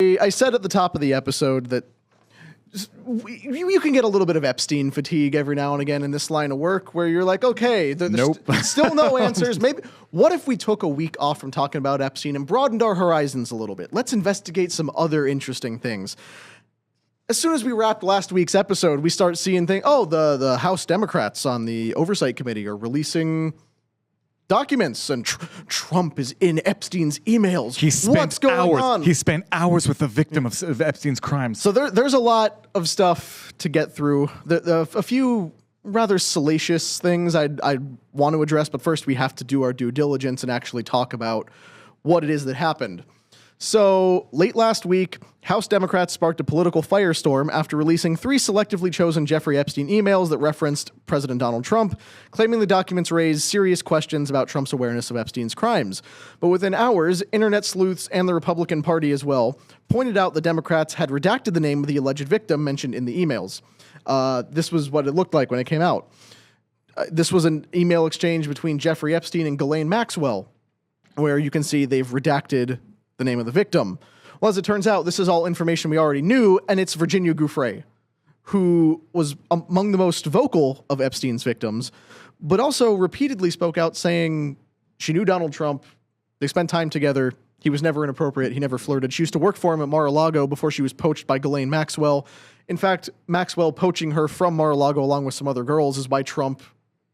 I said at the top of the episode that you can get a little bit of Epstein fatigue every now and again in this line of work where you're like, okay, there's still no answers. Maybe what if we took a week off from talking about Epstein and broadened our horizons a little bit? Let's investigate some other interesting things. As soon as we wrapped last week's episode, we start seeing things. Oh, the House Democrats on the Oversight Committee are releasing documents, and Trump is in Epstein's emails. What's going on? He spent hours with the victim of Epstein's crimes. So there's a lot of stuff to get through. A few rather salacious things I want to address, but first we have to do our due diligence and actually talk about what it is that happened. So, late last week, House Democrats sparked a political firestorm after releasing 3 selectively chosen Jeffrey Epstein emails that referenced President Donald Trump, claiming the documents raised serious questions about Trump's awareness of Epstein's crimes. But within hours, internet sleuths and the Republican Party as well pointed out the Democrats had redacted the name of the alleged victim mentioned in the emails. This was what it looked like when it came out. This was an email exchange between Jeffrey Epstein and Ghislaine Maxwell, where you can see they've redacted the name of the victim. Well, as it turns out, this is all information we already knew, and it's Virginia Giuffre, who was among the most vocal of Epstein's victims, but also repeatedly spoke out saying she knew Donald Trump, they spent time together, he was never inappropriate, he never flirted. She used to work for him at Mar-a-Lago before she was poached by Ghislaine Maxwell. In fact, Maxwell poaching her from Mar-a-Lago along with some other girls is why Trump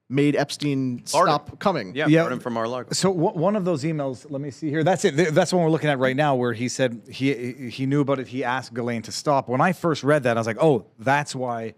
made Epstein stop coming. Yeah, him from Mar-a-Lago. So one of those emails, let me see here. That's it. That's what we're looking at right now, where he said he knew about it. He asked Ghislaine to stop. When I first read that, I was like, oh, that's why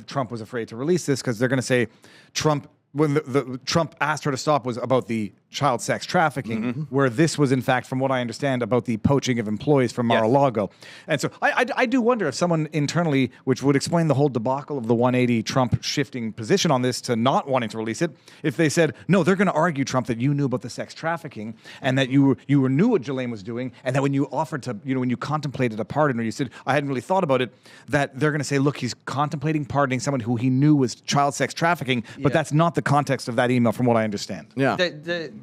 Trump was afraid to release this, because they're going to say Trump, when the Trump asked her to stop, was about the child sex trafficking, where this was, in fact, from what I understand, about the poaching of employees from Mar-a-Lago. And so I do wonder if someone internally, which would explain the whole debacle of the 180 Trump shifting position on this to not wanting to release it, if they said, no, they're going to argue, Trump, that you knew about the sex trafficking and that you knew what Ghislaine was doing, and that when you offered to, when you contemplated a pardon, or you said, I hadn't really thought about it, that they're going to say, look, he's contemplating pardoning someone who he knew was child sex trafficking, but that's not the context of that email from what I understand. Yeah.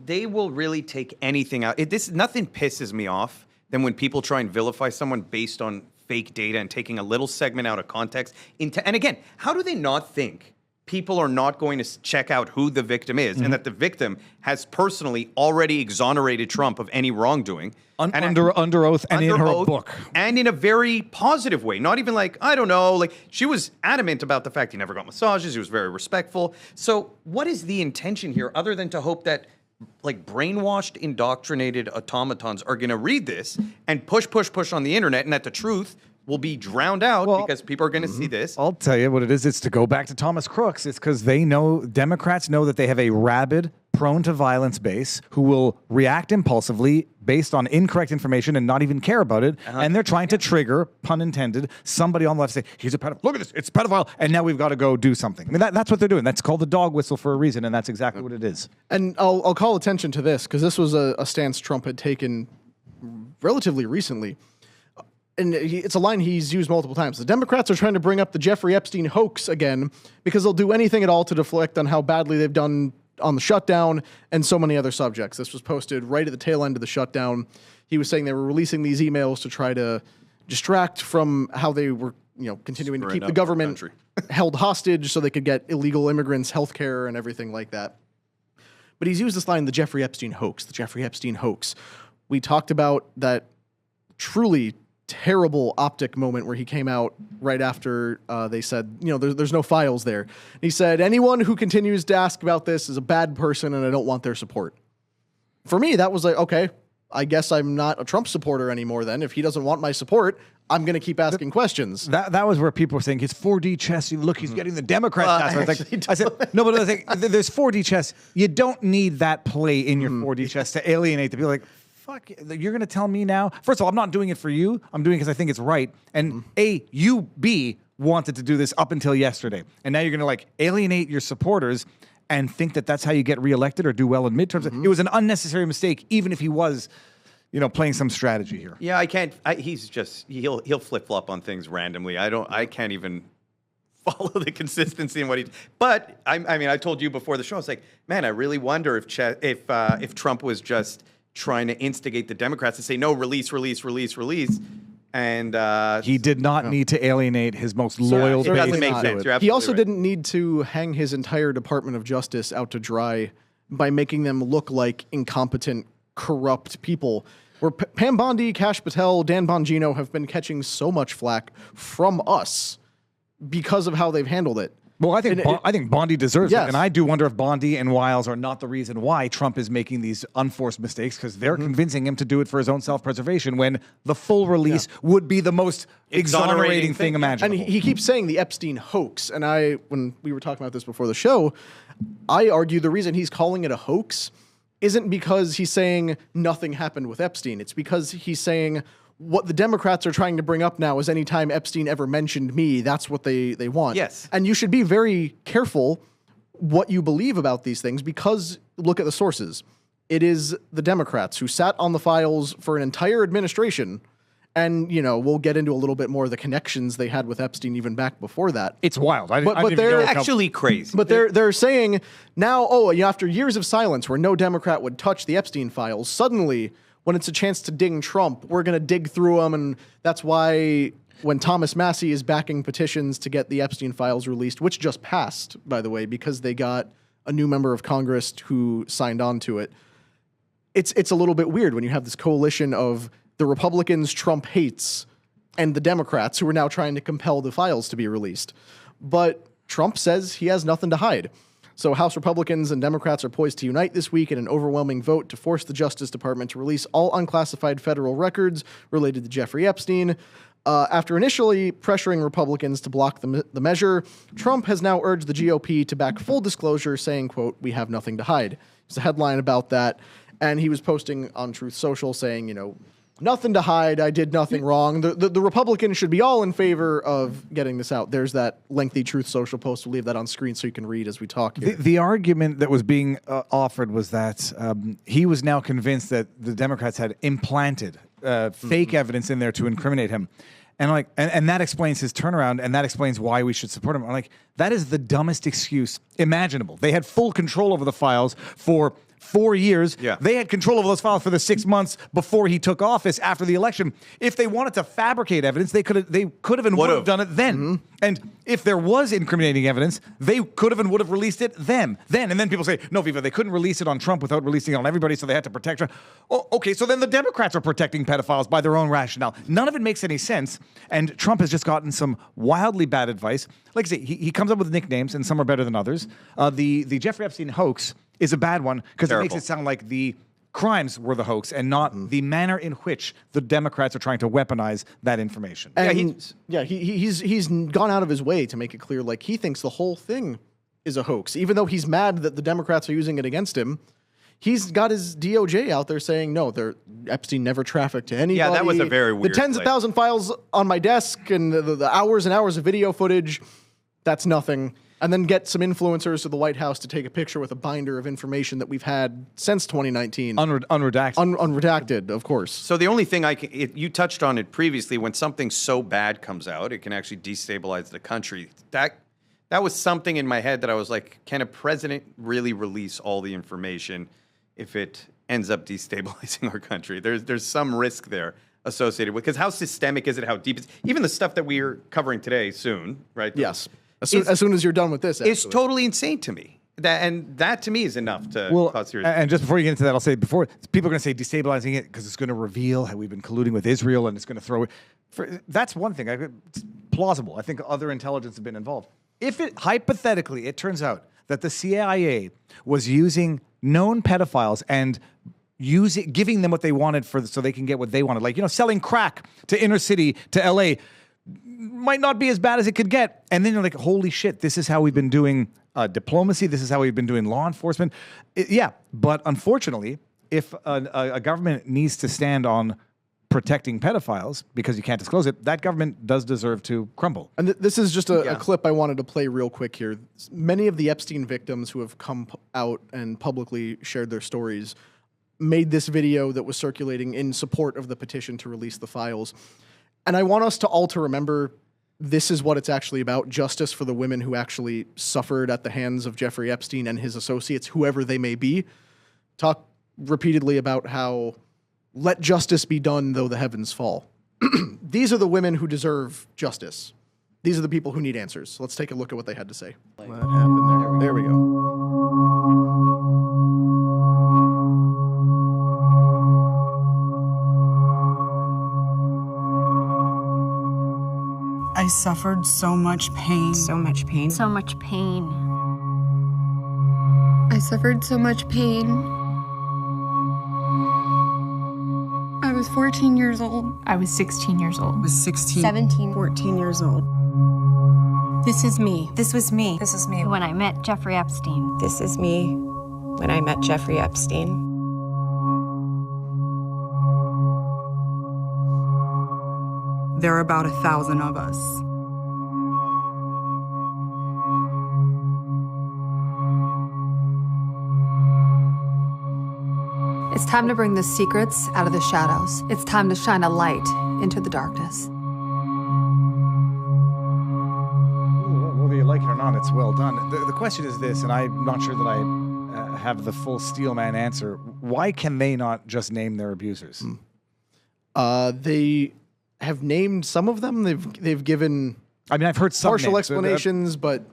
They will really take anything out. Nothing pisses me off than when people try and vilify someone based on fake data and taking a little segment out of context. And again, how do they not think people are not going to check out who the victim is, and that the victim has personally already exonerated Trump of any wrongdoing? Under oath and in her book. And in a very positive way. Not even like, I don't know, like she was adamant about the fact he never got massages, he was very respectful. So what is the intention here other than to hope that like brainwashed, indoctrinated automatons are going to read this and push on the internet, and that the truth will be drowned out because people are going to see this? I'll tell you what it is. It's to go back to Thomas Crooks. It's because Democrats know that they have a rabid, prone to violence base who will react impulsively based on incorrect information and not even care about it. And they're trying to trigger, pun intended, somebody on the left to say, he's a pedophile. Look at this. It's a pedophile. And now we've got to go do something. I mean, that's what they're doing. That's called the dog whistle for a reason. And that's exactly what it is. And I'll call attention to this because this was a stance Trump had taken relatively recently. And it's a line he's used multiple times. The Democrats are trying to bring up the Jeffrey Epstein hoax again because they'll do anything at all to deflect on how badly they've done on the shutdown and so many other subjects. This was posted right at the tail end of the shutdown. He was saying they were releasing these emails to try to distract from how they were, continuing to keep the government held hostage so they could get illegal immigrants health care and everything like that. But he's used this line, the Jeffrey Epstein hoax, the Jeffrey Epstein hoax. We talked about that truly terrible optic moment where he came out right after they said, there's no files there. And he said, anyone who continues to ask about this is a bad person and I don't want their support. For me, that was like, okay, I guess I'm not a Trump supporter anymore then. If he doesn't want my support, I'm going to keep asking questions. That was where people were saying, his 4D chess, look, he's getting the Democrats. I said, no, but there's 4D chess. You don't need that play in your 4D chess to alienate the people. Like, fuck, you're going to tell me now? First of all, I'm not doing it for you. I'm doing it because I think it's right. And B, wanted to do this up until yesterday. And now you're going to alienate your supporters and think that that's how you get reelected or do well in midterms. It was an unnecessary mistake, even if he was, playing some strategy here. Yeah, I can't. He'll flip flop on things randomly. I can't even follow the consistency in what he. But I told you before the show, I was like, man, I really wonder if Trump was just trying to instigate the Democrats to say no, release. And He did not need to alienate his most loyal it doesn't base. make not. sense. You're He also absolutely right. didn't need to hang his entire Department of Justice out to dry by making them look like incompetent, corrupt people. Where Pam Bondi, Kash Patel, Dan Bongino have been catching so much flack from us because of how they've handled it. Well, I think Bondi deserves it, Yes. and I do wonder if Bondi and Wiles are not the reason why Trump is making these unforced mistakes, because they're convincing him to do it for his own self-preservation when the full release would be the most exonerating thing thing. imaginable. And he keeps saying the Epstein hoax. And when we were talking about this before the show, I argue the reason he's calling it a hoax isn't because he's saying nothing happened with Epstein. It's because he's saying what the Democrats are trying to bring up now is anytime Epstein ever mentioned me, that's what they want. Yes. And you should be very careful what you believe about these things, because look at the sources. It is the Democrats who sat on the files for an entire administration. And, we'll get into a little bit more of the connections they had with Epstein even back before that. It's wild. I But didn't even they're know how- Actually crazy. But they're saying now, after years of silence where no Democrat would touch the Epstein files, suddenly when it's a chance to ding Trump, we're going to dig through them. And that's why when Thomas Massie is backing petitions to get the Epstein files released, which just passed, by the way, because they got a new member of Congress who signed on to it, it's a little bit weird when you have this coalition of the Republicans Trump hates and the Democrats who are now trying to compel the files to be released. But Trump says he has nothing to hide. So House Republicans and Democrats are poised to unite this week in an overwhelming vote to force the Justice Department to release all unclassified federal records related to Jeffrey Epstein. After initially pressuring Republicans to block the measure, Trump has now urged the GOP to back full disclosure, saying, quote, "We have nothing to hide." There's a headline about that. And he was posting on Truth Social saying, nothing to hide. I did nothing wrong. The Republicans should be all in favor of getting this out. There's that lengthy Truth Social post. We'll leave that on screen so you can read as we talk here. The argument that was being offered was that he was now convinced that the Democrats had implanted fake evidence in there to incriminate him. And and that explains his turnaround, and that explains why we should support him. I'm like, that is the dumbest excuse imaginable. They had full control over the files for 4 years. Yeah. They had control over those files for the 6 months before he took office after the election. If they wanted to fabricate evidence, they could have and would have done it then. And if there was incriminating evidence, they could have and would have released it then. And then people say, no, Viva, they couldn't release it on Trump without releasing it on everybody, so they had to protect Trump. Oh, okay, so then the Democrats are protecting pedophiles by their own rationale. None of it makes any sense, and Trump has just gotten some wildly bad advice. Like I say, he comes up with nicknames, and some are better than others. The Jeffrey Epstein hoax is a bad one because it makes it sound like the crimes were the hoax and not the manner in which the Democrats are trying to weaponize that information. And he's gone out of his way to make it clear, like, he thinks the whole thing is a hoax. Even though he's mad that the Democrats are using it against him, he's got his DOJ out there saying, no, Epstein never trafficked to anybody. Yeah, that was a very weird The tens of thousand files on my desk and the hours and hours of video footage, that's nothing. And then get some influencers to the White House to take a picture with a binder of information that we've had since 2019. Unredacted. Unredacted, of course. So the only thing you touched on it previously, when something so bad comes out, it can actually destabilize the country. That was something in my head that I was like, can a president really release all the information if it ends up destabilizing our country? There's some risk there associated with, because how systemic is it? How deep is even the stuff that we're covering today soon, right? Yes. As soon as you're done with this, It's totally insane to me. That to me is enough to cause serious. And just before you get into that, I'll say people are going to say destabilizing it because it's going to reveal how we've been colluding with Israel, and it's going to throw it. That's one thing. It's plausible. I think other intelligence have been involved. If hypothetically it turns out that the CIA was using known pedophiles and giving them what they wanted so they can get what they wanted, like selling crack to inner city to LA. Might not be as bad as it could get. And then you're like, holy shit, this is how we've been doing diplomacy. This is how we've been doing law enforcement. But unfortunately, if a government needs to stand on protecting pedophiles because you can't disclose it, that government does deserve to crumble. And this is just a clip I wanted to play real quick here. Many of the Epstein victims who have come out and publicly shared their stories made this video that was circulating in support of the petition to release the files. And I want us to all to remember this is what it's actually about: justice for the women who actually suffered at the hands of Jeffrey Epstein and his associates, whoever they may be. Talk repeatedly about how let justice be done though the heavens fall. these are the women who deserve justice. These are the people who need answers. So let's take a look at what they had to say. What happened there? There we go. I suffered so much pain. So much pain. So much pain. I suffered so much pain. I was 14 years old. I was 16 years old. I was 16. 17. 14 years old. This is me. This was me. This is me. When I met Jeffrey Epstein. This is me when I met Jeffrey Epstein. There are about 1,000 of us. It's time to bring the secrets out of the shadows. It's time to shine a light into the darkness. Whether you like it or not, it's well done. The question is this, and I'm not sure that I have the full Steelman answer. Why can they not just name their abusers? They have named some of them. They've given I mean, I've heard some partial names. explanations, but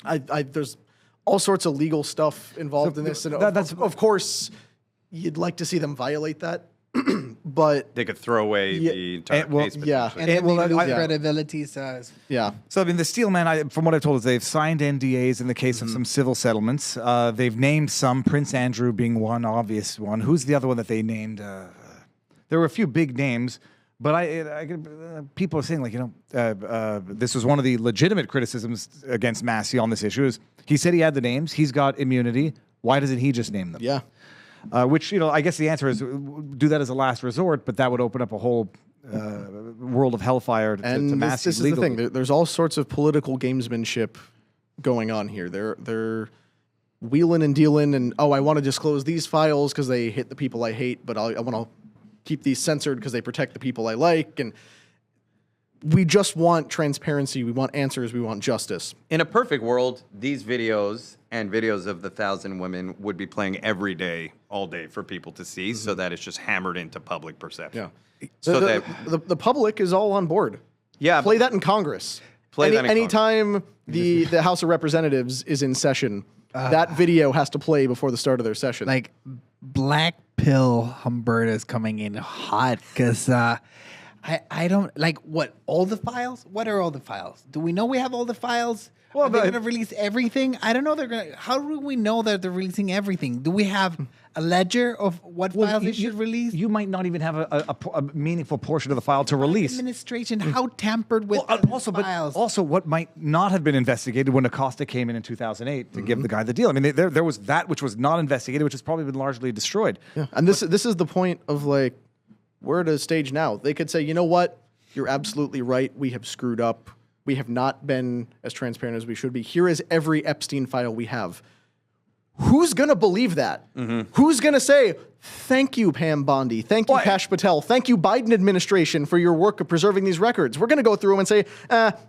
there's all sorts of legal stuff involved in this, and of course, you'd like to see them violate that, but They could throw away the entire case. yeah. potentially. And then they lose yeah. credibility, so yeah. So, I mean, the Steelman, from what I've told, is they've signed NDAs in the case of some civil settlements. They've named some, Prince Andrew being one obvious one. Who's the other one that they named? There were a few big names, but people are saying, like, this was one of the legitimate criticisms against Massey on this issue is he said he had the names, he's got immunity. Why doesn't he just name them? Yeah. Which, I guess the answer is do that as a last resort, but that would open up a whole world of hellfire to And Massey this is the legally. thing. There's all sorts of political gamesmanship going on here. They're wheeling and dealing, and I want to disclose these files because they hit the people I hate, but I want to keep these censored because they protect the people I like. And we just want transparency. We want answers. We want justice. In a perfect world, these videos and videos of the 1,000 women would be playing every day, all day for people to see, so that it's just hammered into public perception. Yeah. So the public is all on board. Yeah. Play that in Congress. Play that in anytime the House of Representatives is in session, that video has to play before the start of their session. like Black Pill Humberta's coming in hot because I don't like all the files. What are all the files? Do we know we have all the files? Well, they're going to release everything. I don't know. How do we know that they're releasing everything? Do we have a ledger of what files they should release? You might not even have a meaningful portion of the file to release. Administration, how tampered with Also, files? but also, what might not have been investigated when Acosta came in 2008 to give the guy the deal? I mean, there was that which was not investigated, which has probably been largely destroyed. Yeah. And this is the point of, like, we're at a stage now. They could say, you know what? You're absolutely right. We have screwed up. We have not been as transparent as we should be. Here is every Epstein file we have. Who's going to believe that? Who's going to say, thank you, Pam Bondi. Thank you, Kash Patel. Thank you, Biden administration, for your work of preserving these records. We're going to go through them and say,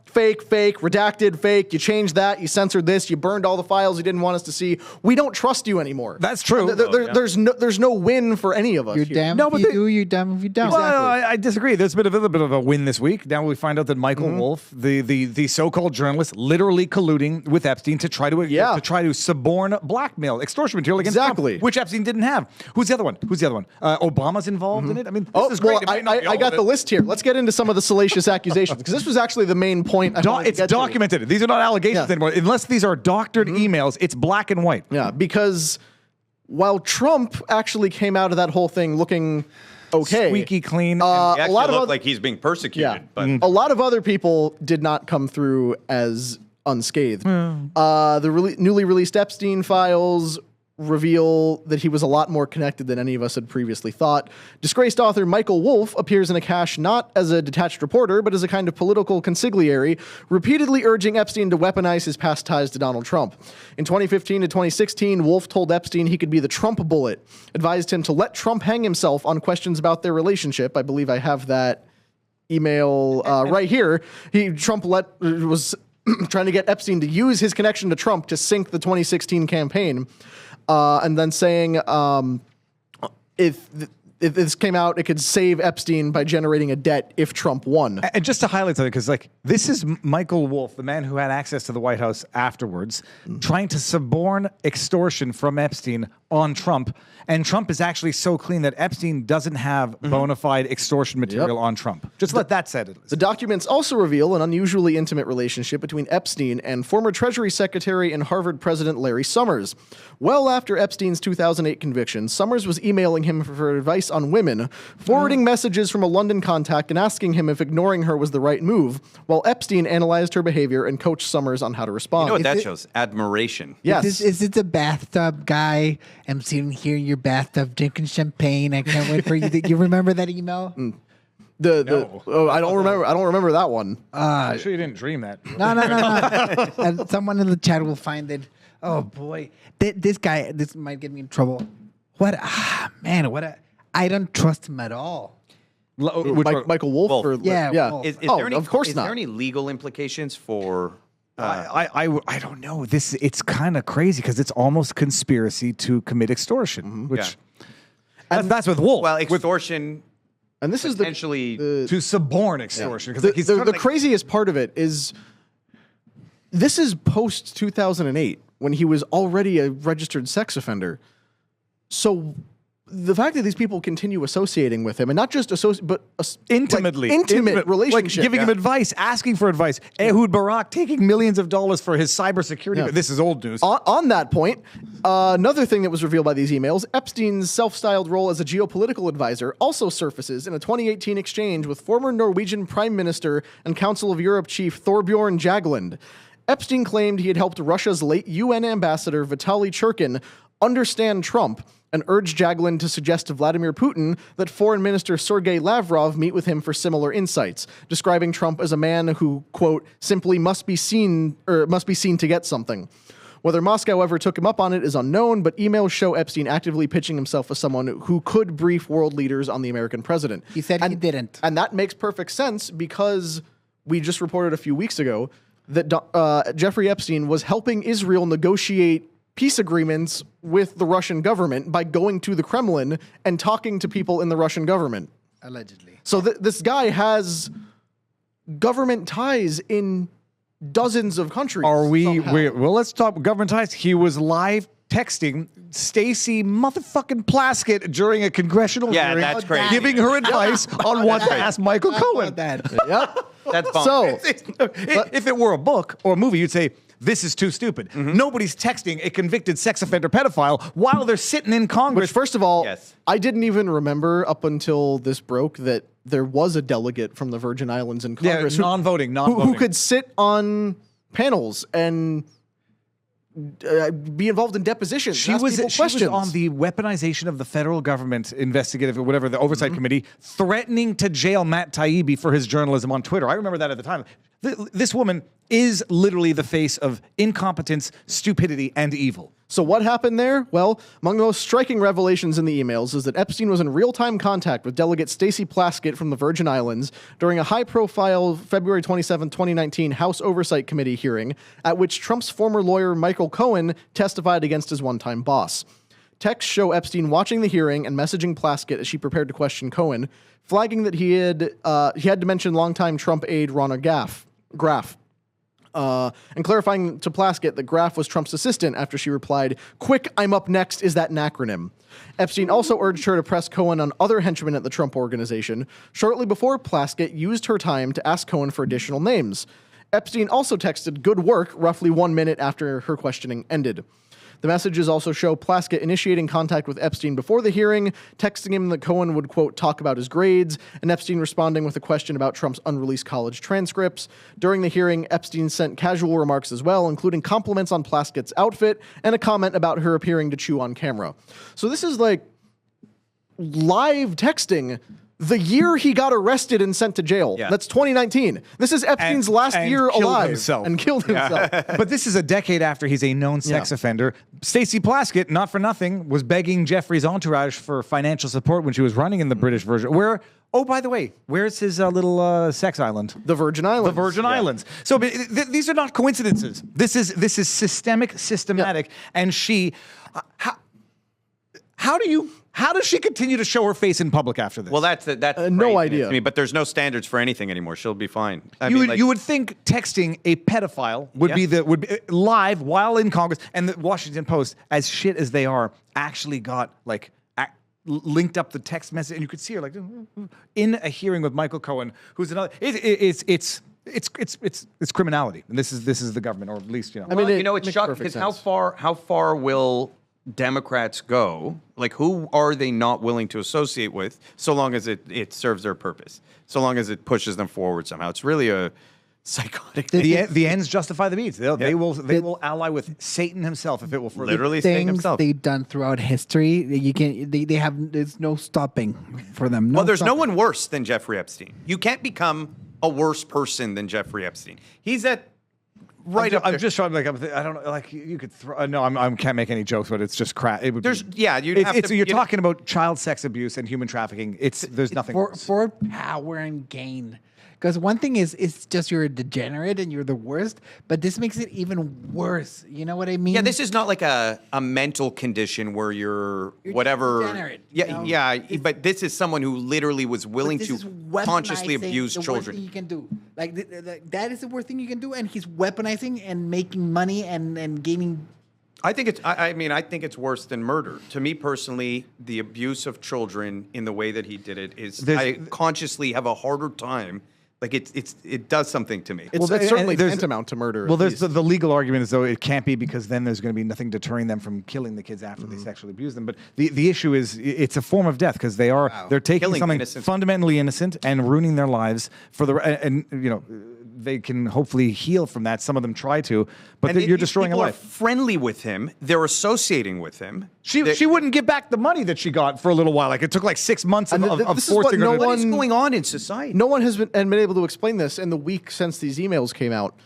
fake, redacted, fake. You changed that. You censored this. You burned all the files you didn't want us to see. We don't trust you anymore. That's true. There's no win for any of us. You're here. damn if you do, you're damn if you don't. Well, I disagree. There's been a little bit of a win this week. Now we find out that Michael Wolff, the so-called journalist, literally colluding with Epstein to try to suborn blackmail, extortion material against Trump, which Epstein didn't have. Who's the other one? Obama's involved in it. I mean, this is great. I got the list here. Let's get into some of the salacious accusations, because this was actually the main point. It's documented. These are not allegations anymore. Unless these are doctored emails, it's black and white. Yeah, because while Trump actually came out of that whole thing looking okay, squeaky clean, he actually looked like he's being persecuted. But a lot of other people did not come through as unscathed. The newly released Epstein files reveal that he was a lot more connected than any of us had previously thought. Disgraced author Michael Wolff appears in a cache not as a detached reporter, but as a kind of political consigliere, repeatedly urging Epstein to weaponize his past ties to Donald Trump. In 2015 to 2016, Wolff told Epstein he could be the Trump bullet, advised him to let Trump hang himself on questions about their relationship. I believe I have that email right here. Trump was trying to get Epstein to use his connection to Trump to sink the 2016 campaign. And then saying, if if this came out, it could save Epstein by generating a debt if Trump won. And just to highlight something, because like this is Michael Wolff, the man who had access to the White House afterwards, trying to suborn extortion from Epstein on Trump. And Trump is actually so clean that Epstein doesn't have bona fide extortion material on Trump. Just let that set it. The documents also reveal an unusually intimate relationship between Epstein and former Treasury Secretary and Harvard President Larry Summers. Well after Epstein's 2008 conviction, Summers was emailing him for advice on women, forwarding messages from a London contact and asking him if ignoring her was the right move, while Epstein analyzed her behavior and coached Summers on how to respond. You know what that shows? Admiration. Yes. Is it the bathtub guy? I'm sitting here in your bathtub drinking champagne. I can't wait for you. You remember that email? I don't remember that one. I'm sure you didn't dream that. No. And someone in the chat will find it. Oh boy, this guy. This might get me in trouble. I don't trust him at all. Michael Wolff? Wolff. Or, Yeah, yeah. Wolff. Is there any, of course is not. there any legal implications for... I don't know. It's kind of crazy because it's almost conspiracy to commit extortion, which that's with Wolff. Well, extortion... And this is potentially to suborn extortion. Because the craziest part of it is this is post 2008 when he was already a registered sex offender. So the fact that these people continue associating with him, and not just but intimately, intimate relationship, like giving him advice, asking for advice. Ehud Barak taking millions of dollars for his cybersecurity. Yeah. This is old news. On that point, another thing that was revealed by these emails, Epstein's self-styled role as a geopolitical advisor also surfaces in a 2018 exchange with former Norwegian Prime Minister and Council of Europe chief Thorbjorn Jagland. Epstein claimed he had helped Russia's late UN ambassador Vitaly Churkin understand Trump and urged Jagland to suggest to Vladimir Putin that Foreign Minister Sergei Lavrov meet with him for similar insights, describing Trump as a man who, quote, simply must be seen to get something. Whether Moscow ever took him up on it is unknown, but emails show Epstein actively pitching himself as someone who could brief world leaders on the American president. He said he didn't. And that makes perfect sense because we just reported a few weeks ago that Jeffrey Epstein was helping Israel negotiate peace agreements with the Russian government by going to the Kremlin and talking to people in the Russian government. Allegedly. So this guy has government ties in dozens of countries. Well, let's talk government ties. He was live texting Stacey motherfucking Plaskett during a congressional hearing, that's crazy. giving her advice on what to ask Michael Cohen. Yep. That's bonkers. So, if it were a book or a movie, you'd say, this is too stupid. Nobody's texting a convicted sex offender pedophile while they're sitting in Congress. which, first of all, Yes. I didn't even remember up until this broke that there was a delegate from the Virgin Islands in Congress non-voting. who could sit on panels and be involved in depositions. She ask was people questions. on the weaponization of the federal government investigative or whatever, the oversight committee, threatening to jail Matt Taibbi for his journalism on Twitter. I remember that at the time. This woman is literally the face of incompetence, stupidity, and evil. So what happened there? Well, among the most striking revelations in the emails is that Epstein was in real-time contact with Delegate Stacey Plaskett from the Virgin Islands during a high-profile February 27, 2019 House Oversight Committee hearing at which Trump's former lawyer Michael Cohen testified against his one-time boss. Texts show Epstein watching the hearing and messaging Plaskett as she prepared to question Cohen, flagging that he had to mention longtime Trump aide Ronna Graff. And clarifying to Plaskett that Graff was Trump's assistant after she replied, "Quick, I'm up next, is that an acronym?" Epstein also urged her to press Cohen on other henchmen at the Trump organization, shortly before Plaskett used her time to ask Cohen for additional names. Epstein also texted "good work" roughly 1 minute after her questioning ended. The messages also show Plaskett initiating contact with Epstein before the hearing, texting him that Cohen would, quote, talk about his grades, and Epstein responding with a question about Trump's unreleased college transcripts. During the hearing, Epstein sent casual remarks as well, including compliments on Plaskett's outfit and a comment about her appearing to chew on camera. So this is like live texting the year he got arrested and sent to jail. Yeah. That's 2019. This is Epstein's last year alive. And killed himself. But this is a decade after he's a known sex offender. Stacey Plaskett, not for nothing, was begging Jeffrey's entourage for financial support when she was running in the British Virgin. Oh, by the way, where's his little sex island? The Virgin Islands. The Virgin Islands. So these are not coincidences. This is systematic. And she, how How does she continue to show her face in public after this? Well, that's no craziness idea. to me, but there's no standards for anything anymore. She'll be fine. You would think texting a pedophile would be live while in Congress, and the Washington Post, as shit as they are, actually got like linked up the text message, and you could see her like in a hearing with Michael Cohen, who's another. It's criminality, and this is the government, or at least I mean, it's shocking because how far will Democrats go? Like, who are they not willing to associate with, so long as it serves their purpose, so long as it pushes them forward somehow? It's really a psychotic thing. The ends justify the means. They will ally with Satan himself if it will further. Literally Satan himself. They've done throughout history. There's no stopping for them. Well, there's no one worse than Jeffrey Epstein. You can't become a worse person than Jeffrey Epstein. He's at right up there. I'm just trying to I don't know. Like you could throw. No, I can't make any jokes, but it's just crap. It would. You're talking about child sex abuse and human trafficking. There's nothing for power and gain. Because one thing is, it's just you're a degenerate and you're the worst, but this makes it even worse. You know what I mean? Yeah, this is not like a mental condition where you're whatever. Degenerate, but this is someone who literally was willing to consciously abuse the children. Worst thing you can do. Like that is the worst thing you can do, and he's weaponizing and making money and gaining. I think it's. I mean, I think it's worse than murder. To me personally, the abuse of children in the way that he did it is. I consciously have a harder time. Like it does something to me. Well, that's certainly tantamount to murder. Well, there's the legal argument is though it can't be because then there's going to be nothing deterring them from killing the kids after they sexually abuse them. But the issue is it's a form of death because they're taking Killing something innocent. fundamentally innocent and ruining their lives for and they can hopefully heal from that. Some of them try to, but you're destroying a life. People are friendly with him. They're associating with him. She wouldn't give back the money that she got for a little while. Like it took like 6 months of forcing her. What is going on in society? No one has been able to explain this in the week since these emails came out.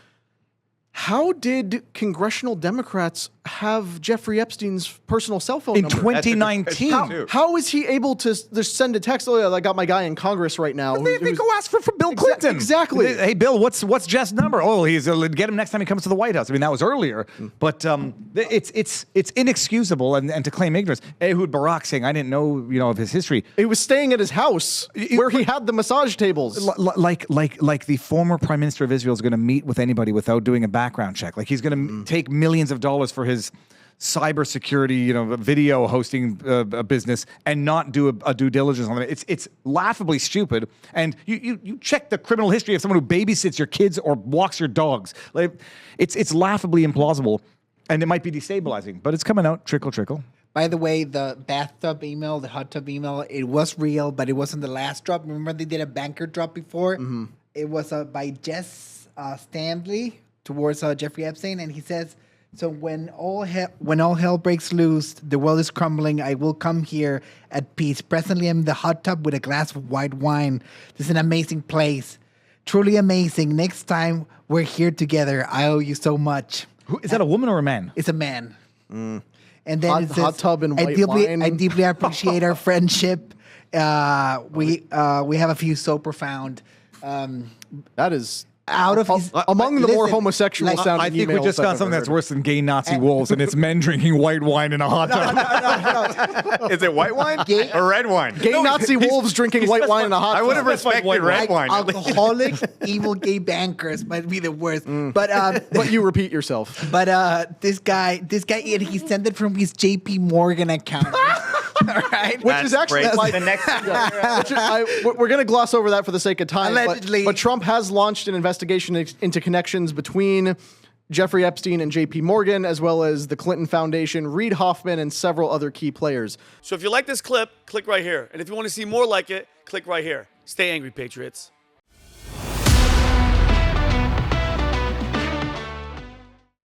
How did congressional Democrats have Jeffrey Epstein's personal cell phone in number? 2019? How is he able to just send a text? Oh, yeah, I got my guy in Congress right now. They go ask for Bill Clinton. Exactly. Hey, Bill, what's Jeff's number? Oh, he's get him next time he comes to the White House. I mean, that was earlier, but it's inexcusable and to claim ignorance. Ehud Barak saying I didn't know of his history. He was staying at his house where he had the massage tables. Like the former Prime Minister of Israel is going to meet with anybody without doing a background check. Like he's going to take millions of dollars for his cybersecurity, video hosting business and not do a due diligence on it. It's laughably stupid. And you check the criminal history of someone who babysits your kids or walks your dogs. Like it's laughably implausible, and it might be destabilizing. But it's coming out trickle. By the way, the bathtub email, the hot tub email, it was real, but it wasn't the last drop. Remember they did a banker drop before? Mm-hmm. It was by Jess Stanley towards Jeffrey Epstein, and he says, so when all hell breaks loose, the world is crumbling, I will come here at peace. Presently, I'm in the hot tub with a glass of white wine. This is an amazing place. Truly amazing. Next time we're here together, I owe you so much. Is that a woman or a man? It's a man. And then hot tub and white wine. I deeply appreciate our friendship. We have a few so profound. That is out of his, among the more homosexual sounding I think we emails just got I've something ever that's heard. worse than gay Nazi wolves, and it's men drinking white wine in a hot tub. Is it white wine or red wine? Gay Nazi wolves drinking white wine in a hot tub. I would have respected red wine. Alcoholic, evil gay bankers might be the worst. But you repeat yourself. But this guy, and he sent it from his JP Morgan account. All right, which is actually like the next. We're going to gloss over that for the sake of time. Allegedly. But Trump has launched an investigation into connections between Jeffrey Epstein and JP Morgan, as well as the Clinton Foundation, Reid Hoffman, and several other key players. So if you like this clip, click right here. And if you want to see more like it, click right here. Stay angry, Patriots.